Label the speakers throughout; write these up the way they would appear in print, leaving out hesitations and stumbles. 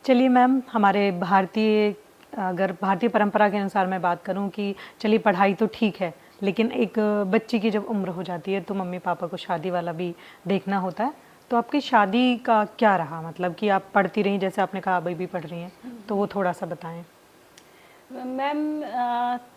Speaker 1: चलिए मैम, हमारे भारतीय, अगर भारतीय परंपरा के अनुसार मैं बात करूं कि चलिए पढ़ाई तो ठीक है, लेकिन एक बच्ची की जब उम्र हो जाती है तो मम्मी पापा को शादी वाला भी देखना होता है। तो आपकी शादी का क्या रहा, मतलब कि आप पढ़ती रहीं जैसे आपने कहा अभी भी पढ़ रही हैं, तो वो थोड़ा सा बताएं।
Speaker 2: मैम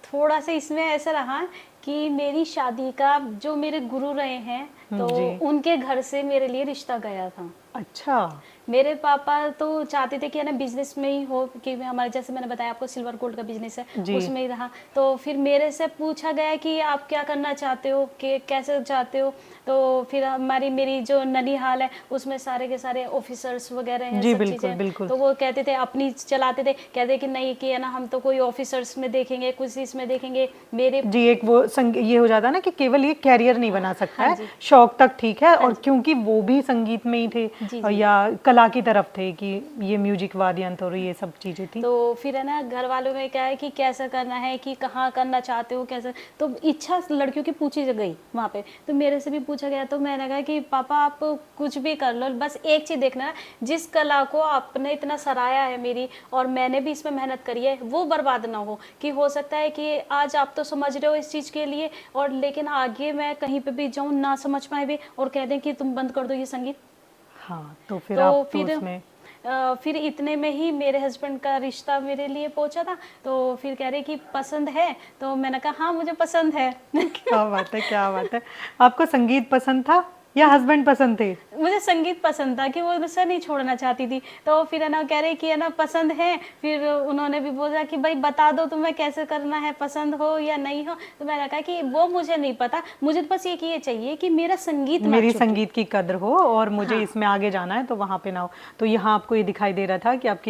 Speaker 2: थोड़ा सा इसमें ऐसा रहा कि मेरी शादी का जो मेरे गुरु रहे हैं तो
Speaker 1: जी।
Speaker 2: उनके घर से मेरे लिए रिश्ता गया था।
Speaker 1: अच्छा।
Speaker 2: मेरे पापा तो चाहते थे कि है ना बिजनेस में ही हो, कि हमारे जैसे मैंने बताया आपको सिल्वर गोल्ड का बिजनेस है,
Speaker 1: जी।
Speaker 2: उसमें ही रहा। तो फिर मेरे से पूछा गया कि आप क्या करना चाहते हो, कि कैसे चाहते हो। तो फिर हमारी मेरी जो ननिहाल है उसमें सारे के सारे ऑफिसर्स वगैरह हैं,
Speaker 1: जी
Speaker 2: सब
Speaker 1: बिल्कुल
Speaker 2: चीज़ें।
Speaker 1: बिल्कुल।
Speaker 2: तो वो कहते थे, अपनी चलाते थे, कहते कि नहीं कि है ना हम तो कोई ऑफिसर्स में देखेंगे, कुछ इसमें देखेंगे मेरे।
Speaker 1: जी, एक वो ये हो जाता है ना कि केवल ये कैरियर नहीं बना सकता
Speaker 2: हाँ
Speaker 1: है,
Speaker 2: जी।
Speaker 1: शौक तक ठीक है,
Speaker 2: हाँ
Speaker 1: और
Speaker 2: जी।
Speaker 1: क्योंकि वो भी संगीत में ही थे
Speaker 2: जी जी।
Speaker 1: या कला की तरफ थे कि ये म्यूजिक वाद्य यंत्र और ये सब चीजें थी।
Speaker 2: तो फिर है ना घर वालों में क्या है कि कैसा करना है, कि कहाँ करना चाहते हो, कैसे। तो इच्छा लड़कियों की पूछी गई वहाँ पे, तो मेरे से भी पूछा गया। तो मैंने कहा कि पापा आप कुछ भी कर लो, बस एक चीज़ देखना, जिस कला को आपने इतना सराहा है मेरी, और मैंने भी इसमें मेहनत करी है, वो बर्बाद ना हो। कि हो सकता है कि आज आप तो समझ रहे हो इस चीज़ के लिए, और लेकिन आगे मैं कहीं पर भी जाऊँ ना समझ पाए भी और कह दें कि तुम बंद कर दो ये संगीत।
Speaker 1: हाँ, तो फिर
Speaker 2: तो
Speaker 1: आप तो
Speaker 2: फिर
Speaker 1: उसमें।
Speaker 2: फिर इतने में ही मेरे हस्बैंड का रिश्ता मेरे लिए पहुंचा था। तो फिर कह रहे कि पसंद है, तो मैंने कहा हाँ मुझे पसंद है।
Speaker 1: क्या बात है, क्या बात है। आपको संगीत पसंद था या हस्बैंड पसंद थे?
Speaker 2: मुझे संगीत पसंद था, कि वो मुझसे नहीं छोड़ना चाहती थी। तो फिर है ना कह रहे कि है ना पसंद है। फिर उन्होंने भी बोला कि भाई बता दो तुम्हें कैसे करना है, पसंद हो या नहीं हो। तो मैंने कहा कि वो मुझे नहीं पता, मुझे तो बस ये चाहिए कि मेरा संगीत ना
Speaker 1: मेरी
Speaker 2: छूटे।
Speaker 1: संगीत की कद्र हो और मुझे
Speaker 2: हाँ।
Speaker 1: इसमें आगे जाना है तो वहां पे ना हो। तो यहाँ आपको ये दिखाई दे रहा था कि आपकी